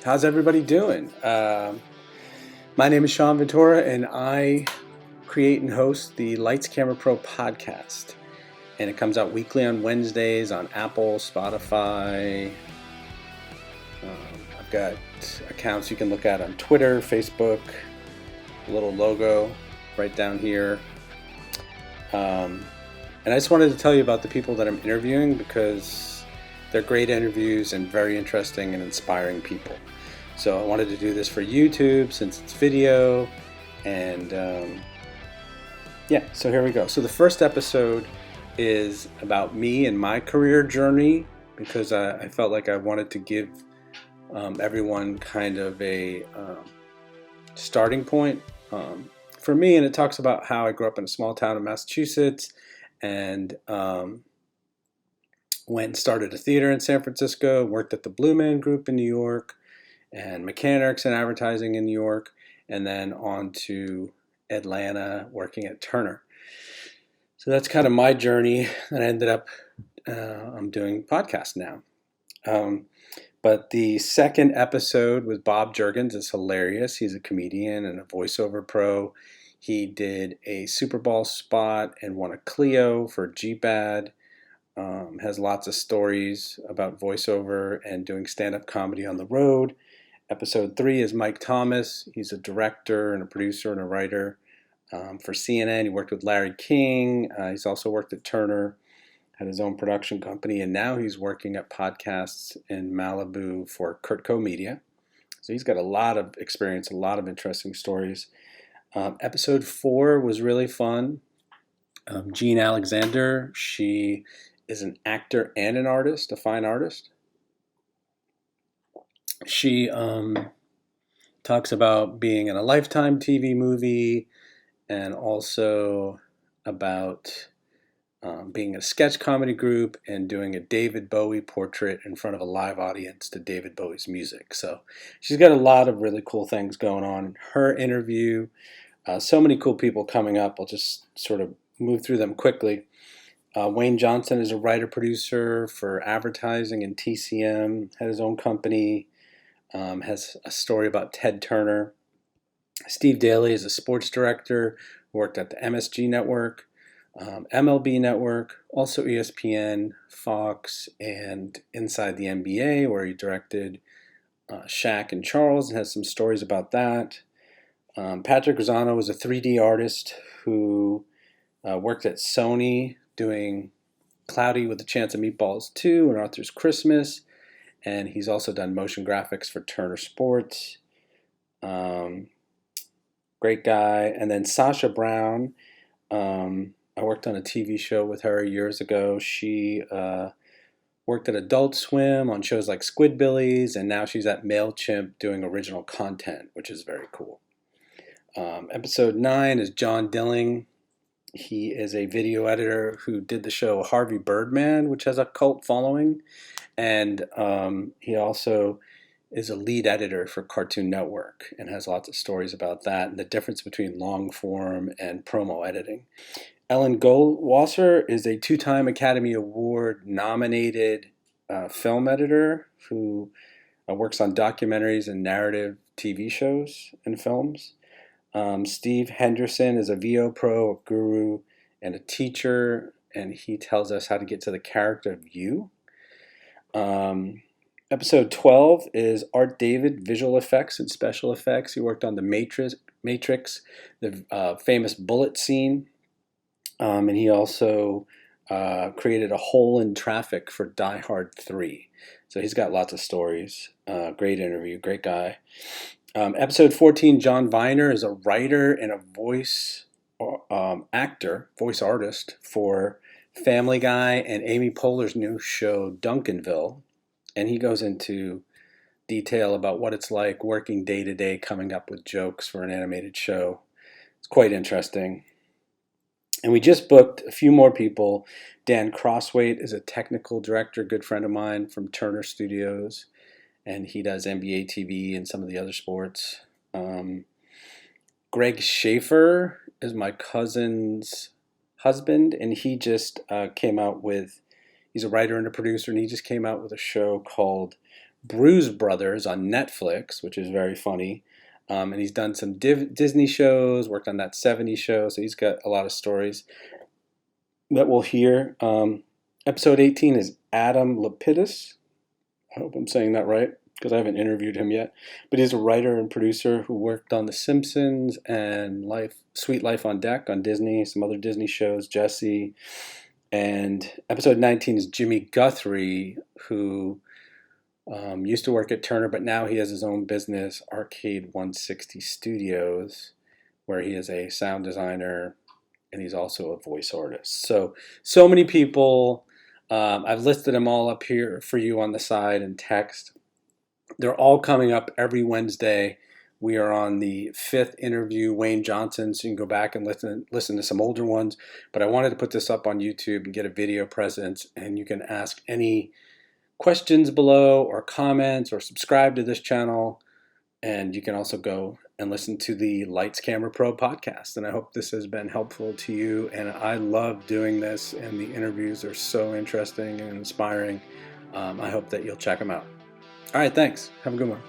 How's everybody doing? My name is Shawn Ventura, and I create and host the Lights Camera Pro podcast. And it comes out weekly on Wednesdays on Apple, Spotify. I've got accounts you can look at on Twitter, Facebook, a little logo right down here. And I just wanted to tell you about the people that I'm interviewing because they're great interviews and very interesting and inspiring people. So I wanted to do this for YouTube since it's video, and so here we go. So the first episode is about me and my career journey because I felt like I wanted to give everyone kind of a starting point for me, and it talks about how I grew up in a small town in Massachusetts and went and started a theater in San Francisco, worked at the Blue Man Group in New York, and mechanics and advertising in New York, and then on to Atlanta working at Turner. So that's kind of my journey, and I ended up I'm doing podcasts now. But the second episode with Bob Juergens is hilarious. He's a comedian and a voiceover pro. He did a Super Bowl spot and won a Clio for GBAD. Has lots of stories about voiceover and doing stand-up comedy on the road. Episode 3 is Mike Thomas. He's a director and a producer and a writer for CNN. He worked with Larry King. He's also worked at Turner, had his own production company, and now he's working at podcasts in Malibu for Kurtco Media. So he's got a lot of experience, a lot of interesting stories. Episode 4 was really fun. Jean Alexander, she is an actor and an artist, a fine artist. She talks about being in a Lifetime TV movie and also about being in a sketch comedy group and doing a David Bowie portrait in front of a live audience to David Bowie's music. So she's got a lot of really cool things going on in her interview. So many cool people coming up. I'll just sort of move through them quickly. Wayne Johnson is a writer-producer for advertising and TCM, had his own company. Has a story about Ted Turner. Steve Daly is a sports director, worked at the MSG Network, MLB Network, also ESPN, Fox, and Inside the NBA, where he directed Shaq and Charles and has some stories about that. Patrick Rossano is a 3D artist who worked at Sony doing Cloudy with a Chance of Meatballs 2 and Arthur's Christmas. And he's also done motion graphics for Turner Sports. Great guy. And then Sasha Brown. I worked on a TV show with her years ago. She worked at Adult Swim on shows like Squidbillies, and now she's at MailChimp doing original content, which is very cool. Episode 9 is Jon Dilling. He is a video editor who did the show Harvey Birdman, which has a cult following. And he also is a lead editor for Cartoon Network and has lots of stories about that and the difference between long form and promo editing. Ellen Goldwasser is a 2-time Academy Award nominated film editor who works on documentaries and narrative TV shows and films. Steve Henderson is a VO pro, a guru, and a teacher, and he tells us how to get to the character of you. Episode 12 is Art David, visual effects and special effects. He worked on the Matrix, the famous bullet scene, and he also created a hole in traffic for Die Hard 3. So he's got lots of stories. Great interview, great guy. Episode 14, John Viner is a writer and a voice actor, voice artist for Family Guy and Amy Poehler's new show Duncanville, and he goes into detail about what it's like working day to day coming up with jokes for an animated show. It's quite interesting. And we just booked a few more people. Dan Crosswait is a technical director, good friend of mine from Turner Studios, and he does NBATV and some of the other sports. Greg Schaefer is my cousin's husband, and he just came out with, he's a writer and a producer, and he just came out with a show called Brews Brothers on Netflix, which is very funny. And he's done some Disney shows, worked on that '70s show, so he's got a lot of stories that we'll hear. Episode 18 is Adam Lapidus. I hope I'm saying that right because I haven't interviewed him yet. But he's a writer and producer who worked on The Simpsons and Sweet Life on Deck on Disney, some other Disney shows, Jesse. And episode 19 is Jimmy Guthrie, who used to work at Turner, but now he has his own business, Arcade 160 Studios, where he is a sound designer and he's also a voice artist. So many people. I've listed them all up here for you on the side in text. They're all coming up every Wednesday. We are on the 5th interview, Wayne Johnson, so you can go back and listen to some older ones. But I wanted to put this up on YouTube and get a video presence, and you can ask any questions below or comments or subscribe to this channel. And you can also go and listen to the Lights Camera Pro podcast. And I hope this has been helpful to you. And I love doing this, and the interviews are so interesting and inspiring. I hope that you'll check them out. All right, thanks. Have a good one.